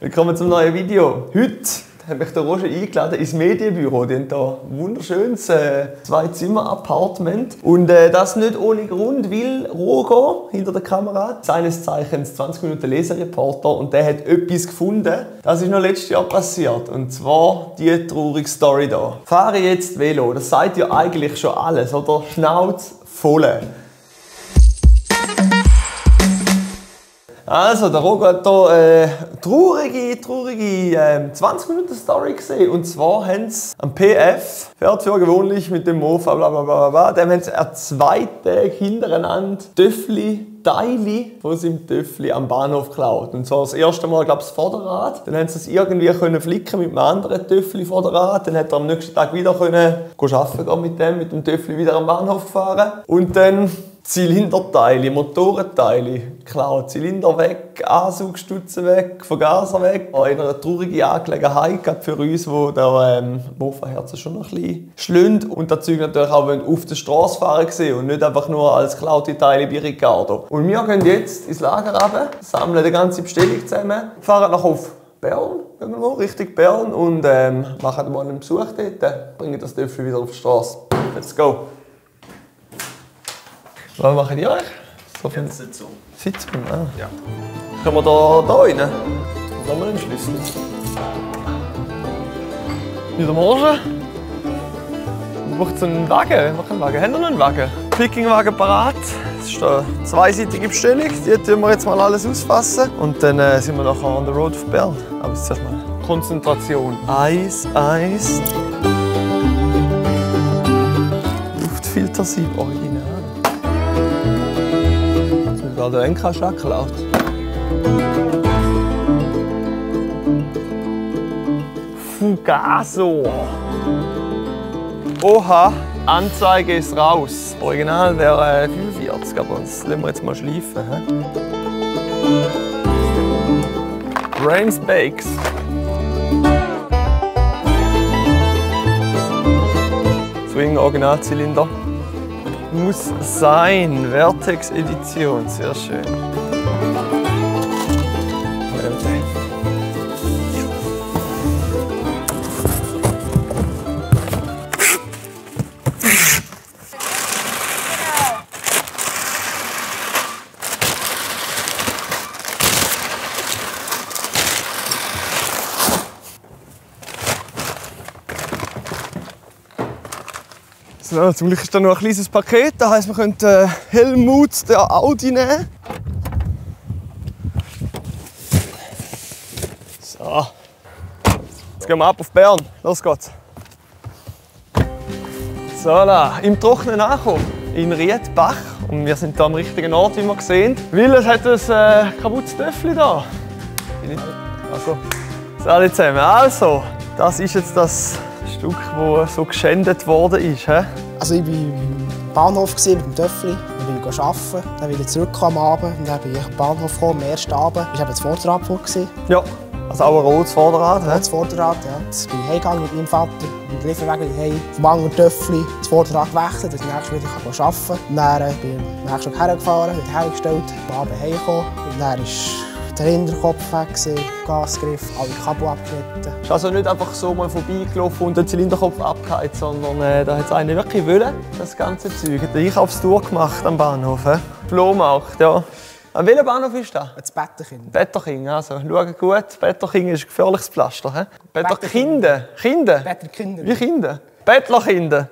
Willkommen zum neuen Video. Heute habe ich den Roger eingeladen ins Medienbüro. Die haben hier ein wunderschönes 2-Zimmer-Appartement. Und das nicht ohne Grund, weil Roger hinter der Kamera, seines Zeichens 20 Minuten Lesereporter, und der hat etwas gefunden. Das ist noch letztes Jahr passiert. Und zwar die traurige Story hier. Fahre jetzt Velo. Das sagt ja eigentlich schon alles, oder? Schnauz voll. Also, der Roger hat hier eine traurige 20-Minuten-Story gesehen. Und zwar haben sie am PF, fährt für gewöhnlich mit dem Mofa, blablabla, dem haben sie an 2 Tagen hintereinander Teile von seinem Töffli am Bahnhof geklaut. Und zwar das erste Mal, glaube ich, das Vorderrad. Dann haben sie es irgendwie flicken mit einem anderen Töffli Vorderrad. Dann hat er am nächsten Tag wieder arbeiten mit dem Töffli wieder am Bahnhof gefahren. Und dann Zylinderteile, Motorenteile geklaut, Zylinder weg, Ansaugstutzen weg, Vergaser weg. Eine traurige Angelegenheit für uns, wo der Mofa-Herz schon noch ein bisschen schlünd. Und das Zeug natürlich auch auf der Straße fahren gesehen und nicht einfach nur als geklaute Teile bei Ricardo. Und wir gehen jetzt ins Lager runter, sammeln die ganze Bestellung zusammen, fahren nach auf Bern, irgendwo, Richtung Bern, und machen mal einen Besuch dort, bringen das Töffel wieder auf die Straße. Let's go! Was machen die eigentlich? So viel Sitzung. Sitzung? Ah. Ja. Können wir da rein? Da haben wir den Schlüssel. Wieder morgen. Man braucht einen Wagen. Haben wir noch einen Wagen? Pickingwagen parat. Das ist eine zweiseitige Bestellung. Die tun wir jetzt mal alles ausfassen. Und dann sind wir nachher on the road für Bern. Aber jetzt zuerst mal Konzentration. Eis. Luftfiltersieb original. Der NK-Schlag geklaut. Fugaso. Oha, Anzeige ist raus. Original wäre 45, aber das lassen wir jetzt mal schleifen. Brains Bakes. Swing Originalzylinder. Muss sein. Vertex Edition, sehr schön. So, zum Glück ist da noch ein kleines Paket, das heisst, wir können Helmut, den Audi, nehmen. So. Jetzt gehen wir ab auf Bern. Los geht's. So, da, im Trockenen angekommen, in Riedbach. Und wir sind hier am richtigen Ort, wie wir sehen. Weil es hat ein kaputtes Töffli da. Also, alle zusammen. Also, das ist jetzt das Stück, das so geschändet worden ist. Also ich war im Bahnhof mit dem Töffli, dann bin ich arbeiten, dann wieder zurück am Abend und dann bin ich am Bahnhof gekommen, am ersten Abend. War eben das Vorderrad vor. Ja, also auch ein rotes Vorderrad. Das Vorderrad, ja. Jetzt bin ich heimgegangen mit meinem Vater, mit dem Lieferwagen heim, vom anderen Töffli das Vorderrad gewechselt, dass ich nächstes wieder arbeiten kann. Und dann bin ich am nächsten Tag hergefahren, wieder hergestellt, am Abend heimgekommen. Und dann ist der Hinterkopf weg, Gasgriff, alle Kabel abgeschnitten. Es ist also nicht einfach so mal vorbeigelaufen und den Zylinderkopf abgeheizt, sondern da hat es einen wirklich wollen, das ganze Zeug. Hat eine Einkaufstour gemacht am Bahnhof. Flohmarkt, ja. An welchem Bahnhof ist das? Das Betterkind. Betterkind, also schaut gut. Betterkind ist ein gefährliches Pflaster. Betterkind. Betterkinder. Wie Kinder? Bettlerkinder.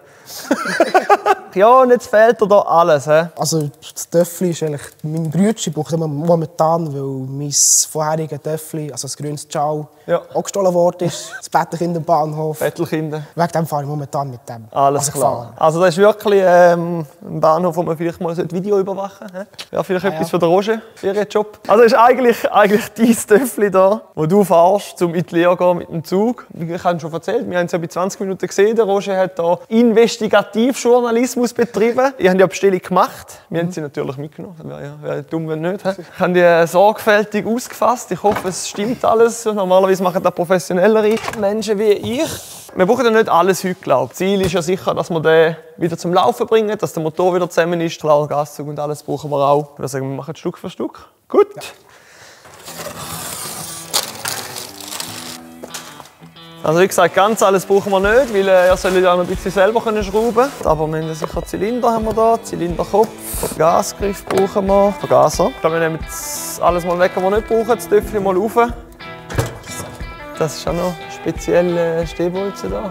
Ja, und jetzt fehlt dir hier alles. Also das Töffli ist eigentlich, mein Brütchen braucht immer momentan, weil mein vorheriges Töffli, also das grünes Ciao, ja, auch gestohlen worden ist. Das Betterkind am Bahnhof. Bettelkinder. Wegen dem fahre ich momentan mit dem. Alles klar. Also das ist wirklich ein Bahnhof, wo man vielleicht mal ein Video überwachen sollte. Ja, vielleicht etwas für den Roger, für Ihren Job. Also das ist eigentlich dein Töffli da, wo du fährst, um in die Lehre gehen mit dem Zug. Ich habe schon erzählt, wir haben es ja bei 20 Minuten gesehen. Der Roger hat da Investigativjournalismus betrieben. Ich habe die Bestellung gemacht. Wir haben sie natürlich mitgenommen. Das wäre dumm, wenn nicht. Ich habe die sorgfältig ausgefasst. Ich hoffe, es stimmt alles. Normalerweise machen das professionellere Menschen wie ich. Wir brauchen ja nicht alles heute, glaube ich. Ziel ist ja sicher, dass wir den wieder zum Laufen bringen, dass der Motor wieder zusammen ist. Klar, Gaszug und alles brauchen wir auch. Ich würde sagen, wir machen Stück für Stück. Gut. Ja. Also wie gesagt, ganz alles brauchen wir nicht, weil ihr sollt ja noch ein bisschen selber schrauben können. Aber wir haben sicher Zylinder haben wir da, Zylinderkopf, Gasgriff brauchen wir, Vergaser. Ich glaube, wir nehmen jetzt alles mal weg, was wir nicht brauchen, das Töpfchen mal rauf. Das ist auch noch spezielle Stehbolzen da.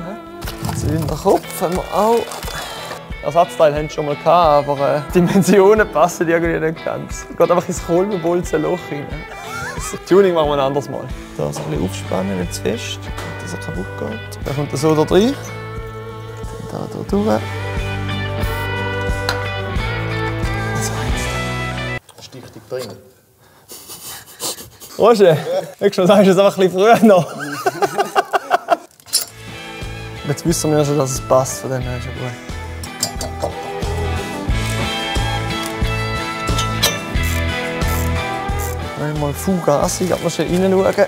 Zylinderkopf haben wir auch. Ersatzteil haben wir schon mal gehabt, aber die Dimensionen passen irgendwie nicht ganz. Es geht einfach ins Kolbenbolzenloch rein. Das Tuning machen wir ein anderes Mal. Da so ein bisschen aufspannen, nicht zu fest, dass er kaputt geht. Dann kommt er so da rein. Dann da durch. So, jetzt. Sticht dich drin. Roger, ich schon sagst, es einfach ein bisschen früher noch. Jetzt wissen wir schon, dass es passt, von dem her ist ja gut. Einmal Fugazi, da muss man reinschauen.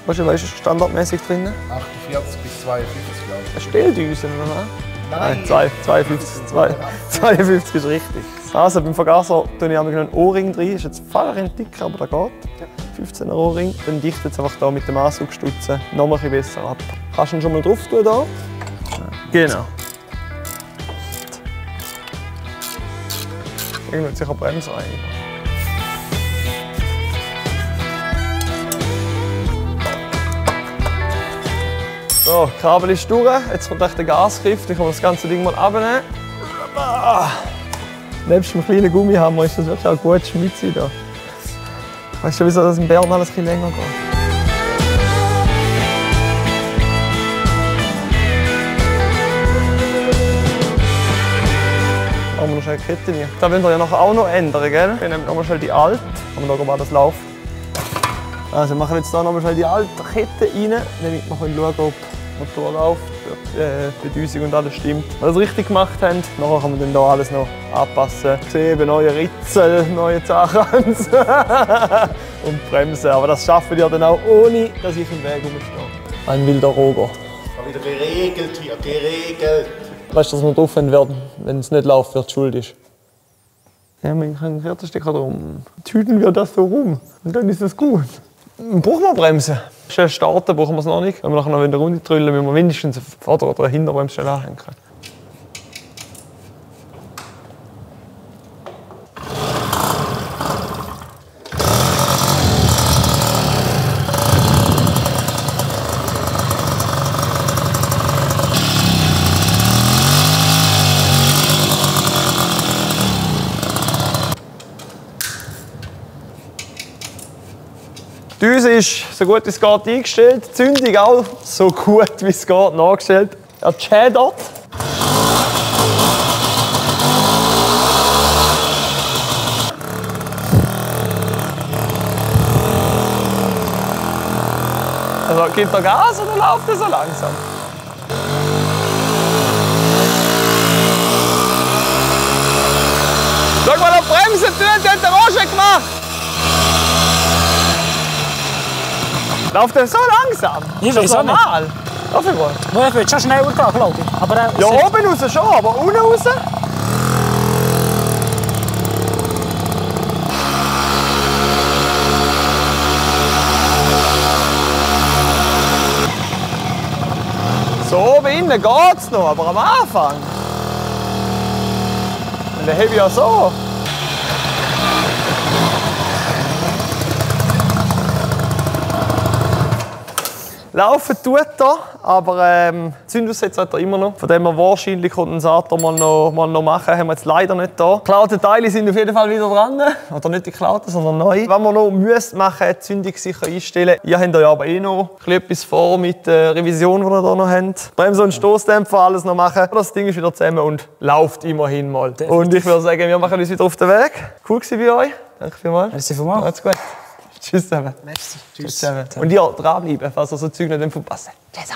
Weißt du, was ist standardmäßig drin? 48 bis 52, glaube ich. Eine Stehldüse, oder? Nein, 52 ist richtig. Also beim Vergaser tue ich noch einen Ohrring drin. Ist jetzt Fahrring dicker, aber der geht. 15er Ohrring. Dann dichtet es einfach da mit dem Ansaugstutzen noch ein bisschen besser ab. Kannst du ihn schon mal drauf tun hier? Genau. Irgendwo sicher Bremse rein. So, das Kabel ist durch. Jetzt kommt der Gasgriff. Ich kann das ganze Ding mal abnehmen. Nebst dem kleinen Gummihammer ist das wirklich auch gut Schmitz da. Weißt du, wieso das in Bern alles ein bisschen länger geht? Machen wir noch schnell die Kette rein. Da wollen wir ja nachher auch noch ändern, gell? Wir nehmen nochmal schnell die alte. Schauen wir schauen, ob alles läuft. Also wir machen jetzt hier nochmal schnell die alte Kette rein, damit wir schauen können, ob der Motor läuft, ob die Bedüsung und alles stimmt. Wenn wir das richtig gemacht haben, nachher kann man dann hier alles noch anpassen. Kleben, neue Ritzel, neue Zahnranzen und Bremsen. Aber das schaffen wir dann auch, ohne dass ich im Weg rumstehe. Ein wilder Roger. Wieder geregelt, wieder geregelt. Weißt du, dass wir drauf werden, wenn es nicht läuft, wird schuld ist. Ja, man kann einen Viertelstecker drum. Tüten wir das so rum und dann ist es gut. Brauchen wir Bremse? Schnell starten brauchen wir es noch nicht. Wenn wir nachher noch in der Runde trüllen, müssen wir mindestens eine Vorder- oder eine Hinterbremse schnell anhängen. Die Düse ist so gut wie es geht eingestellt, die Zündung auch so gut wie es geht nachgestellt. Er schädert. Also gibt er Gas oder läuft er so langsam? Schau mal, auf Bremse tut, hat der Roger gemacht! Läuft der so langsam? Ich das weiß auch nicht. normal? Darf ich mal? Ich würde schon schneller gehen, glaube ich. Aber, Ja, oben raus schon, aber unten raus? So oben innen geht's noch, aber am Anfang. Und dann habe ich ja so. Laufen tut er, aber Zündaussetzer hat er immer noch. Von dem wir wahrscheinlich Kondensator mal noch machen, haben wir jetzt leider nicht da. Geklaute Teile sind auf jeden Fall wieder dran. Oder nicht die geklauten, sondern neu. Wenn wir noch machen, die Zündung sicher einstellen. Ihr habt ja aber eh noch etwas vor mit der Revision, die ihr hier noch habt. Bremse und Stoßdämpfer, alles noch machen. Das Ding ist wieder zusammen und läuft immerhin mal. Definitiv. Und ich würde sagen, wir machen uns wieder auf den Weg. Cool war bei euch. Danke vielmals. Merci vielmals. Macht's gut. Tschüss zusammen. Merci. Tschüss zusammen. Und ihr dranbleiben, falls ihr so Zeug nicht verpassen. Tschüss.